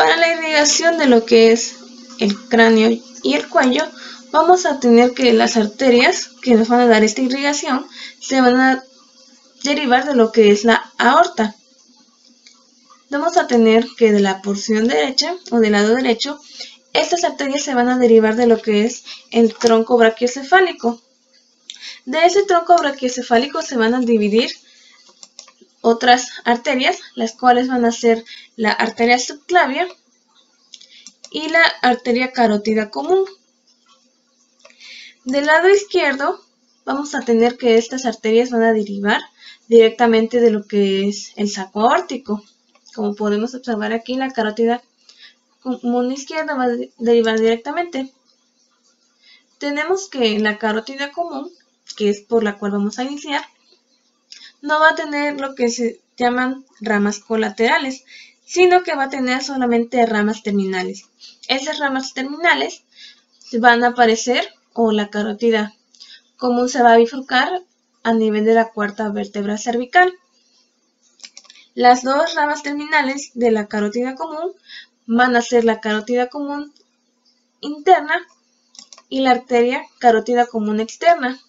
Para la irrigación de lo que es el cráneo y el cuello, vamos a tener que las arterias que nos van a dar esta irrigación se van a derivar de lo que es la aorta. Vamos a tener que de la porción derecha o del lado derecho, estas arterias se van a derivar de lo que es el tronco brachiocefálico. De ese tronco brachiocefálico se van a dividir otras arterias, las cuales van a ser la arteria subclavia y la arteria carótida común. Del lado izquierdo vamos a tener que estas arterias van a derivar directamente de lo que es el saco aórtico. Como podemos observar aquí, la carótida común izquierda va a derivar directamente. Tenemos que la carótida común, que es por la cual vamos a iniciar, no va a tener lo que se llaman ramas colaterales, sino que va a tener solamente ramas terminales. Esas ramas terminales van a aparecer, o la carótida común se va a bifurcar a nivel de la cuarta vértebra cervical. Las dos ramas terminales de la carótida común van a ser la carótida común interna y la arteria carótida común externa.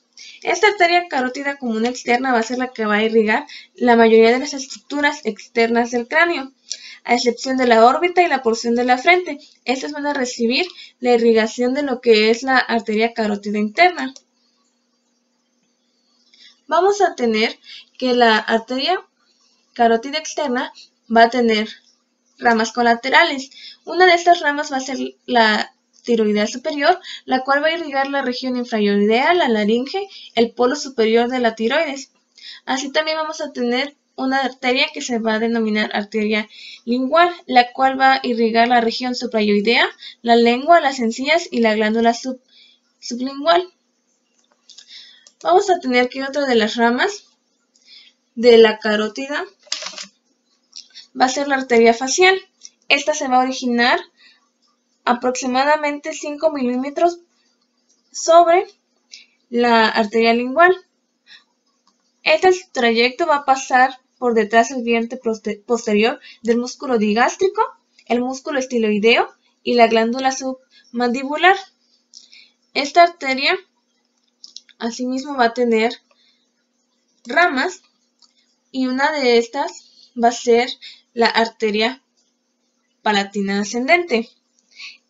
Esta arteria carótida común externa va a ser la que va a irrigar la mayoría de las estructuras externas del cráneo, a excepción de la órbita y la porción de la frente. Estas van a recibir la irrigación de lo que es la arteria carótida interna. Vamos a tener que la arteria carótida externa va a tener ramas colaterales. Una de estas ramas va a ser la tiroidea superior, la cual va a irrigar la región infrahioidea, la laringe, el polo superior de la tiroides. Así también vamos a tener una arteria que se va a denominar arteria lingual, la cual va a irrigar la región suprahioidea, la lengua, las encías y la glándula sublingual. Vamos a tener que otra de las ramas de la carótida va a ser la arteria facial. Esta se va a originar aproximadamente 5 milímetros sobre la arteria lingual. Este trayecto va a pasar por detrás del vientre posterior del músculo digástrico, el músculo estiloideo y la glándula submandibular. Esta arteria asimismo va a tener ramas y una de estas va a ser la arteria palatina ascendente.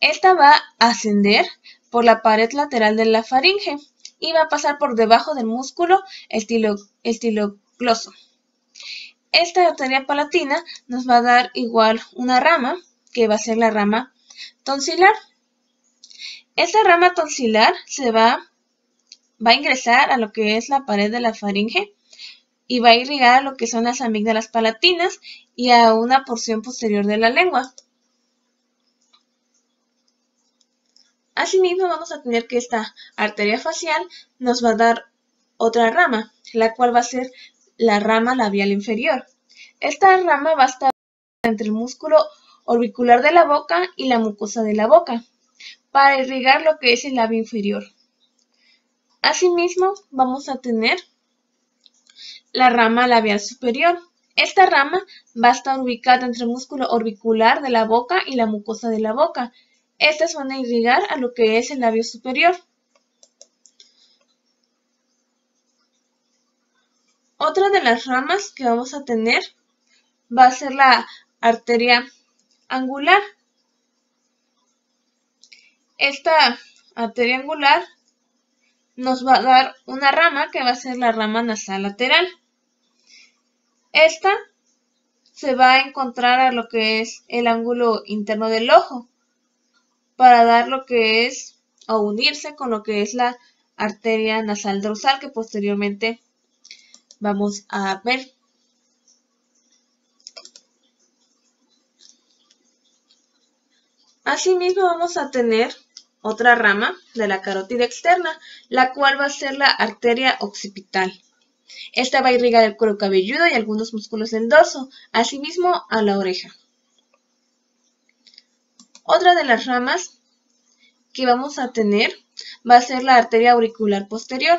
Esta va a ascender por la pared lateral de la faringe y va a pasar por debajo del músculo estilogloso. Esta arteria palatina nos va a dar igual una rama, que va a ser la rama tonsilar. Esta rama tonsilar va a ingresar a lo que es la pared de la faringe y va a irrigar a lo que son las amígdalas palatinas y a una porción posterior de la lengua. Asimismo, vamos a tener que esta arteria facial nos va a dar otra rama, la cual va a ser la rama labial inferior. Esta rama va a estar entre el músculo orbicular de la boca y la mucosa de la boca, para irrigar lo que es el labio inferior. Asimismo, vamos a tener la rama labial superior. Esta rama va a estar ubicada entre el músculo orbicular de la boca y la mucosa de la boca. Estas van a irrigar a lo que es el labio superior. Otra de las ramas que vamos a tener va a ser la arteria angular. Esta arteria angular nos va a dar una rama que va a ser la rama nasal lateral. Esta se va a encontrar a lo que es el ángulo interno del ojo, para dar lo que es, o unirse con lo que es la arteria nasal dorsal, que posteriormente vamos a ver. Asimismo vamos a tener otra rama de la carótida externa, la cual va a ser la arteria occipital. Esta va a irrigar el cuero cabelludo y algunos músculos del dorso, asimismo a la oreja. Otra de las ramas que vamos a tener va a ser la arteria auricular posterior.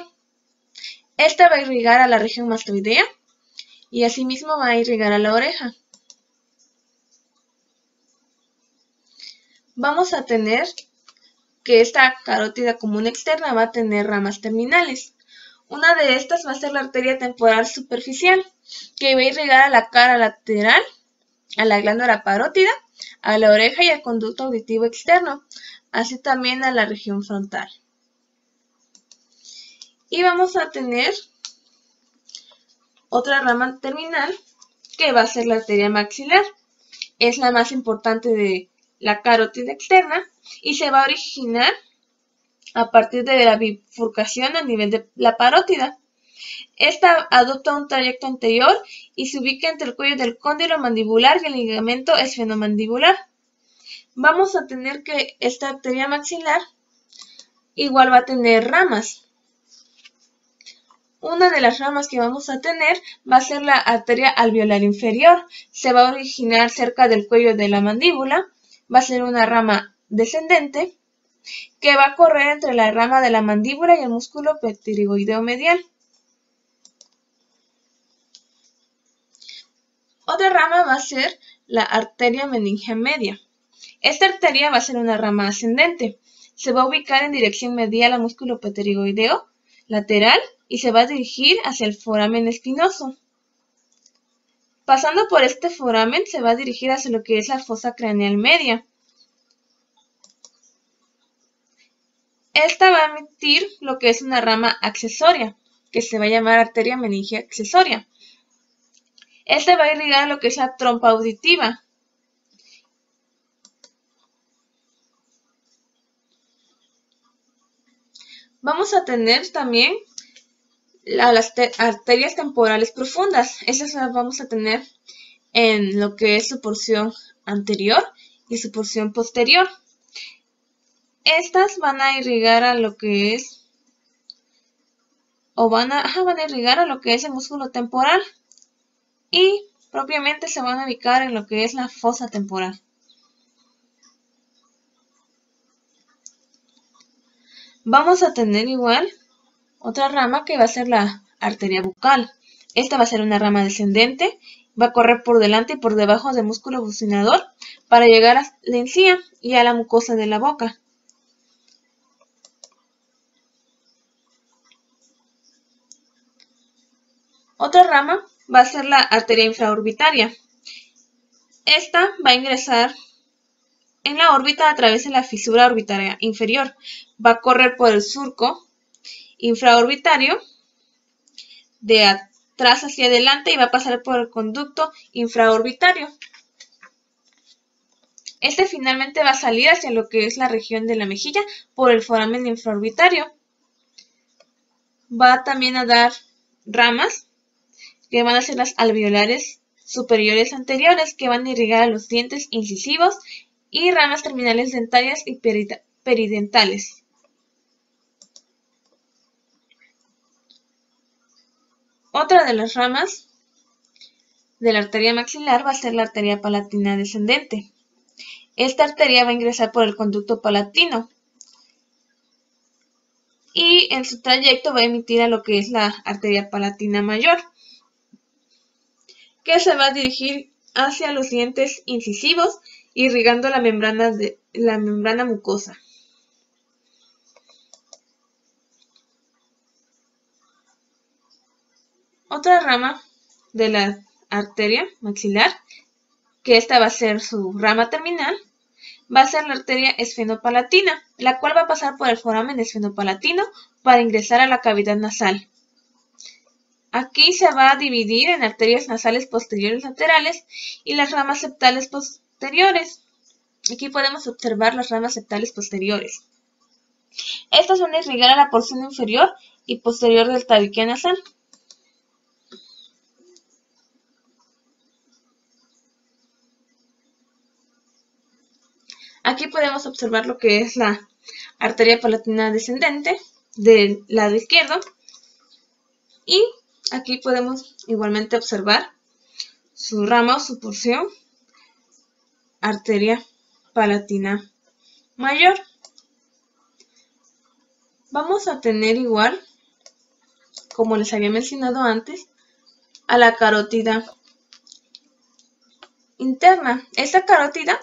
Esta va a irrigar a la región mastoidea y asimismo va a irrigar a la oreja. vamos a tener que esta carótida común externa va a tener ramas terminales. Una de estas va a ser la arteria temporal superficial, que va a irrigar a la cara lateral, a la glándula parótida, a la oreja y al conducto auditivo externo, así también a la región frontal. Y vamos a tener otra rama terminal, que va a ser la arteria maxilar. Es la más importante de la carótida externa y se va a originar a partir de la bifurcación a nivel de la parótida. Esta adopta un trayecto anterior y se ubica entre el cuello del cóndilo mandibular y el ligamento esfenomandibular. Vamos a tener que esta arteria maxilar igual va a tener ramas. Una de las ramas que vamos a tener va a ser la arteria alveolar inferior. Se va a originar cerca del cuello de la mandíbula. Va a ser una rama descendente que va a correr entre la rama de la mandíbula y el músculo pterigoideo medial. Otra rama va a ser la arteria meningea media. Esta arteria va a ser una rama ascendente. Se va a ubicar en dirección medial al músculo pterigoideo lateral y se va a dirigir hacia el foramen espinoso. Pasando por este foramen se va a dirigir hacia lo que es la fosa craneal media. Esta va a emitir lo que es una rama accesoria, que se va a llamar arteria meningea accesoria. Esta va a irrigar a lo que es la trompa auditiva. Vamos a tener también las arterias temporales profundas. Estas las vamos a tener en lo que es su porción anterior y su porción posterior. Estas van a irrigar a lo que es, van a irrigar a lo que es el músculo temporal y propiamente se van a ubicar en lo que es la fosa temporal. Vamos a tener igual otra rama que va a ser la arteria bucal. Esta va a ser una rama descendente, va a correr por delante y por debajo del músculo bucinador para llegar a la encía y a la mucosa de la boca. Otra rama va a ser la arteria infraorbitaria. Esta va a ingresar en la órbita a través de la fisura orbitaria inferior. Va a correr por el surco infraorbitario de atrás hacia adelante y va a pasar por el conducto infraorbitario. Este finalmente va a salir hacia lo que es la región de la mejilla por el foramen infraorbitario. Va también a dar ramas que van a ser las alveolares superiores anteriores, que van a irrigar a los dientes incisivos y ramas terminales dentarias y peridentales. Otra de las ramas de la arteria maxilar va a ser la arteria palatina descendente. Esta arteria va a ingresar por el conducto palatino y en su trayecto va a emitir a lo que es la arteria palatina mayor, que se va a dirigir hacia los dientes incisivos, irrigando la membrana mucosa. Otra rama de la arteria maxilar, que esta va a ser su rama terminal, va a ser la arteria esfenopalatina, la cual va a pasar por el foramen esfenopalatino para ingresar a la cavidad nasal. Aquí se va a dividir en arterias nasales posteriores laterales y las ramas septales posteriores. Aquí podemos observar las ramas septales posteriores. Estas van a irrigar a la porción inferior y posterior del tabique nasal. Aquí podemos observar lo que es la arteria palatina descendente del lado izquierdo y aquí podemos igualmente observar su rama o su porción arteria palatina mayor. Vamos a tener igual, como les había mencionado antes, a la carótida interna. Esta carótida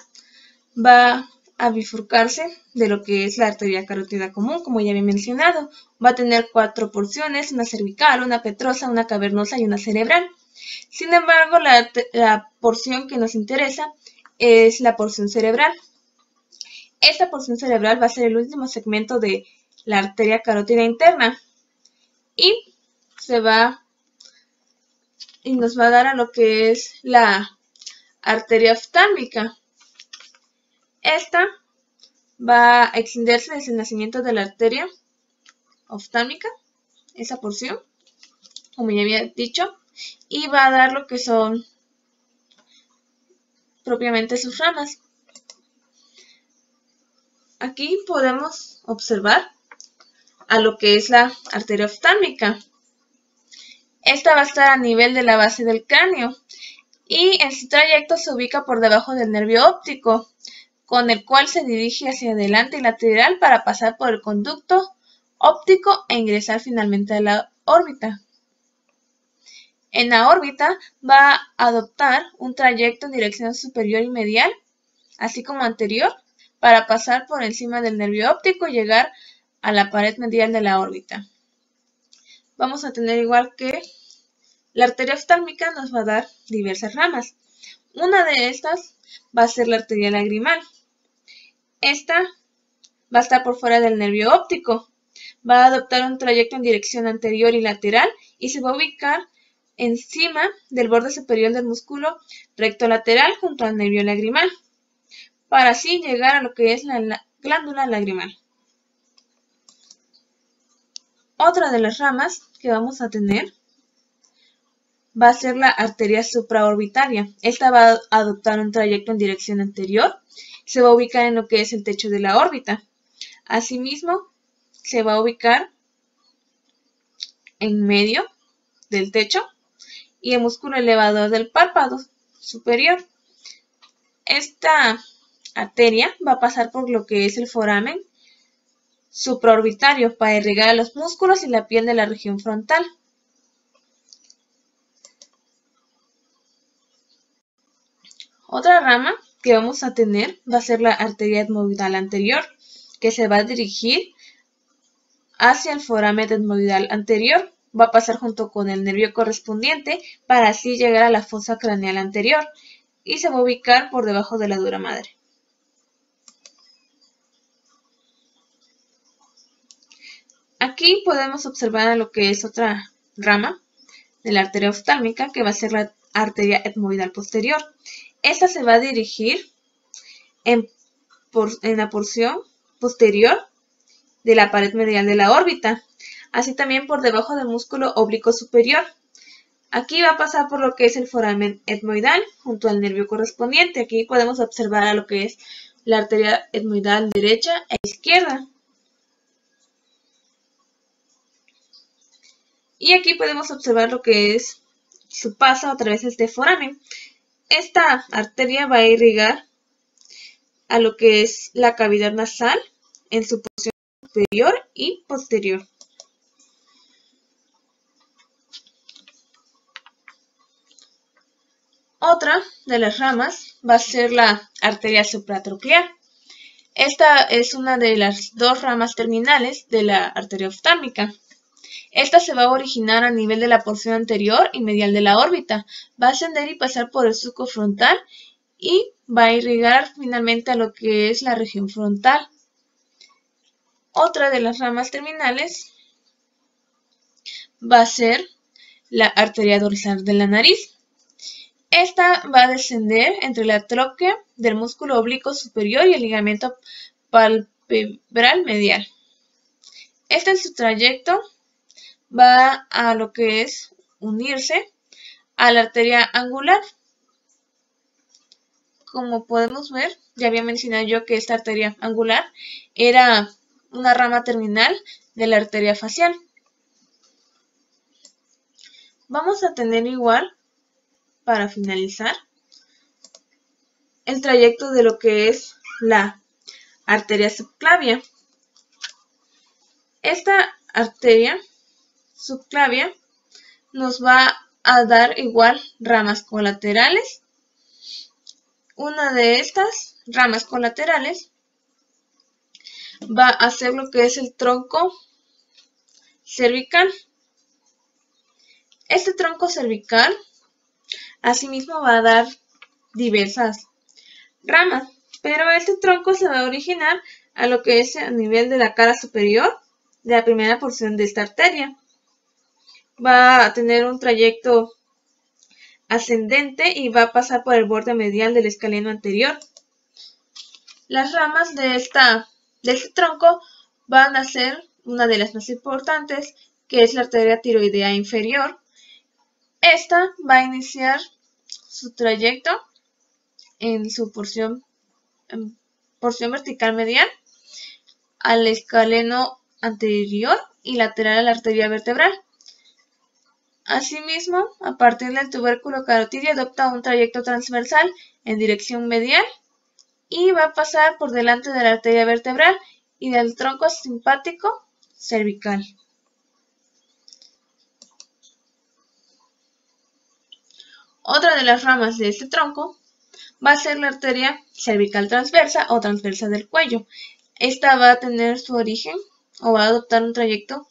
va a bifurcarse de lo que es la arteria carótida común, como ya había mencionado. Va a tener 4 porciones, una cervical, una petrosa, una cavernosa y una cerebral. Sin embargo, la porción que nos interesa es la porción cerebral. Esta porción cerebral va a ser el último segmento de la arteria carótida interna y nos va a dar a lo que es la arteria oftálmica. Esta va a extenderse desde el nacimiento de la arteria oftálmica, esa porción, como ya había dicho, y va a dar lo que son propiamente sus ramas. Aquí podemos observar a lo que es la arteria oftálmica. Esta va a estar a nivel de la base del cráneo y en su trayecto se ubica por debajo del nervio óptico, con el cual se dirige hacia adelante y lateral para pasar por el conducto óptico e ingresar finalmente a la órbita. En la órbita va a adoptar un trayecto en dirección superior y medial, así como anterior, para pasar por encima del nervio óptico y llegar a la pared medial de la órbita. Vamos a tener igual que la arteria oftálmica nos va a dar diversas ramas. Una de estas va a ser la arteria lagrimal. Esta va a estar por fuera del nervio óptico. Va a adoptar un trayecto en dirección anterior y lateral y se va a ubicar encima del borde superior del músculo recto lateral junto al nervio lagrimal, para así llegar a lo que es la glándula lagrimal. Otra de las ramas que vamos a tener va a ser la arteria supraorbitaria. Esta va a adoptar un trayecto en dirección anterior, se va a ubicar en lo que es el techo de la órbita. Asimismo, se va a ubicar en medio del techo y el músculo elevador del párpado superior. Esta arteria va a pasar por lo que es el foramen supraorbitario para irrigar a los músculos y la piel de la región frontal. Otra rama que vamos a tener va a ser la arteria etmoidal anterior, que se va a dirigir hacia el foramen etmoidal anterior. Va a pasar junto con el nervio correspondiente para así llegar a la fosa craneal anterior y se va a ubicar por debajo de la dura madre. Aquí podemos observar lo que es otra rama de la arteria oftálmica, que va a ser la arteria etmoidal posterior. Esta se va a dirigir en la porción posterior de la pared medial de la órbita, así también por debajo del músculo oblicuo superior. Aquí va a pasar por lo que es el foramen etmoidal junto al nervio correspondiente. Aquí podemos observar a lo que es la arteria etmoidal derecha e izquierda. Y aquí podemos observar lo que es su paso a través de este foramen. Esta arteria va a irrigar a lo que es la cavidad nasal en su porción superior y posterior. Otra de las ramas va a ser la arteria supratroquear. Esta es una de las dos ramas terminales de la arteria oftálmica. Esta se va a originar a nivel de la porción anterior y medial de la órbita. Va a ascender y pasar por el surco frontal y va a irrigar finalmente a lo que es la región frontal. Otra de las ramas terminales va a ser la arteria dorsal de la nariz. Esta va a descender entre la tróquea del músculo oblicuo superior y el ligamento palpebral medial. En su trayecto va a lo que es unirse a la arteria angular. Como podemos ver, ya había mencionado yo que esta arteria angular era una rama terminal de la arteria facial. Vamos a tener igual, para finalizar, el trayecto de lo que es la arteria subclavia. Esta arteria subclavia nos va a dar igual ramas colaterales. Una de estas ramas colaterales va a hacer lo que es el tronco cervical. Este tronco cervical asimismo va a dar diversas ramas, pero este tronco se va a originar a lo que es a nivel de la cara superior de la primera porción de esta arteria. Va a tener un trayecto ascendente y va a pasar por el borde medial del escaleno anterior. Las ramas de este tronco van a ser una de las más importantes, que es la arteria tiroidea inferior. Esta va a iniciar su trayecto en su porción vertical medial al escaleno anterior y lateral a la arteria vertebral. Asimismo, a partir del tubérculo carotidio adopta un trayecto transversal en dirección medial y va a pasar por delante de la arteria vertebral y del tronco simpático cervical. Otra de las ramas de este tronco va a ser la arteria cervical transversa o transversa del cuello. Esta va a tener su origen o va a adoptar un trayecto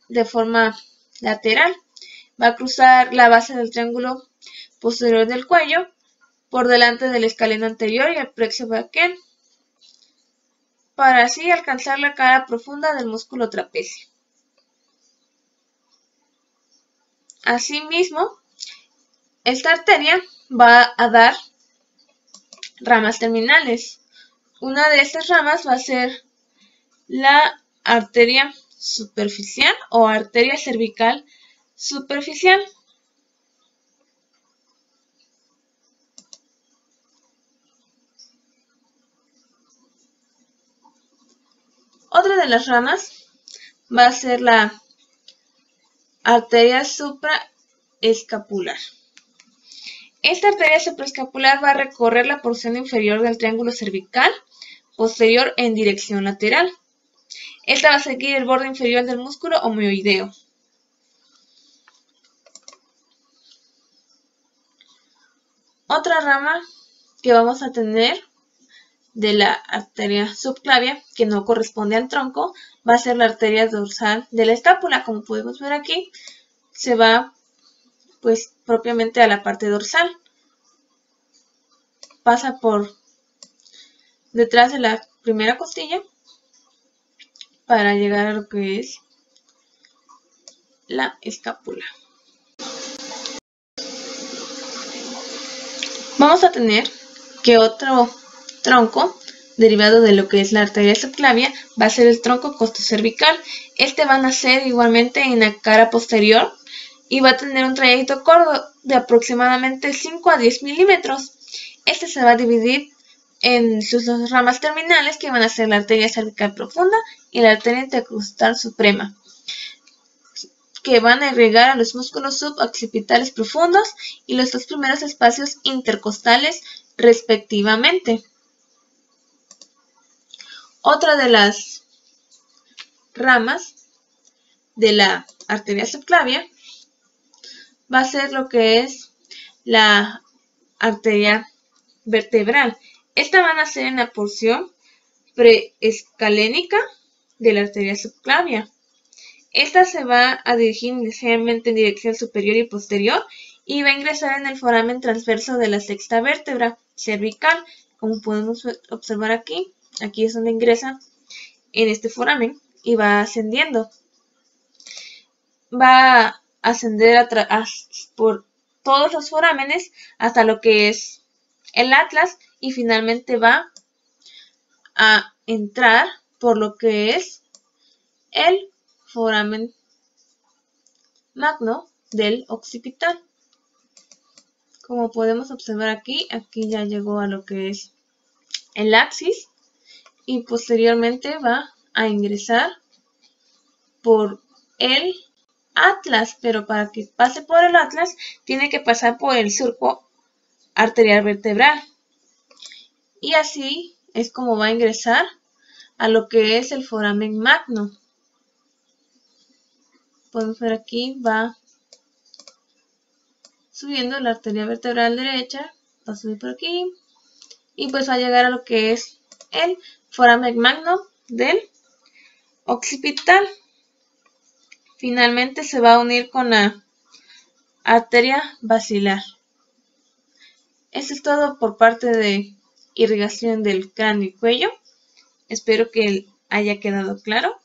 de forma lateral. Va a cruzar la base del triángulo posterior del cuello por delante del escaleno anterior y el plexo braquial, para así alcanzar la cara profunda del músculo trapecio. Asimismo, esta arteria va a dar ramas terminales. Una de estas ramas va a ser la arteria superficial o arteria cervical superficial. Otra de las ramas va a ser la arteria supraescapular. Esta arteria supraescapular va a recorrer la porción inferior del triángulo cervical posterior en dirección lateral. Esta va a seguir el borde inferior del músculo homoideo. Otra rama que vamos a tener de la arteria subclavia, que no corresponde al tronco, va a ser la arteria dorsal de la escápula. Como podemos ver aquí, se va pues propiamente a la parte dorsal. Pasa por detrás de la primera costilla para llegar a lo que es la escápula. Vamos a tener que otro tronco derivado de lo que es la arteria subclavia va a ser el tronco costocervical. Este va a nacer igualmente en la cara posterior y va a tener un trayecto corto de aproximadamente 5 a 10 milímetros. Este se va a dividir en sus dos ramas terminales, que van a ser la arteria cervical profunda y la arteria intercostal suprema, que van a irrigar a los músculos suboccipitales profundos y los dos primeros espacios intercostales respectivamente. Otra de las ramas de la arteria subclavia va a ser lo que es la arteria vertebral. Esta va a nacer en la porción preescalénica de la arteria subclavia. Esta se va a dirigir inicialmente en dirección superior y posterior y va a ingresar en el foramen transverso de la sexta vértebra cervical. Como podemos observar aquí es donde ingresa en este foramen y va ascendiendo. Va a ascender por todos los forámenes hasta lo que es el atlas y finalmente va a entrar por lo que es el foramen magno del occipital. Como podemos observar aquí ya llegó a lo que es el axis y posteriormente va a ingresar por el atlas, pero para que pase por el atlas tiene que pasar por el surco arterial vertebral. Y así es como va a ingresar a lo que es el foramen magno. Podemos ver aquí, va subiendo la arteria vertebral derecha, va a subir por aquí y pues va a llegar a lo que es el foramen magno del occipital. Finalmente se va a unir con la arteria basilar. Eso es todo por parte de irrigación del cráneo y cuello. Espero que haya quedado claro.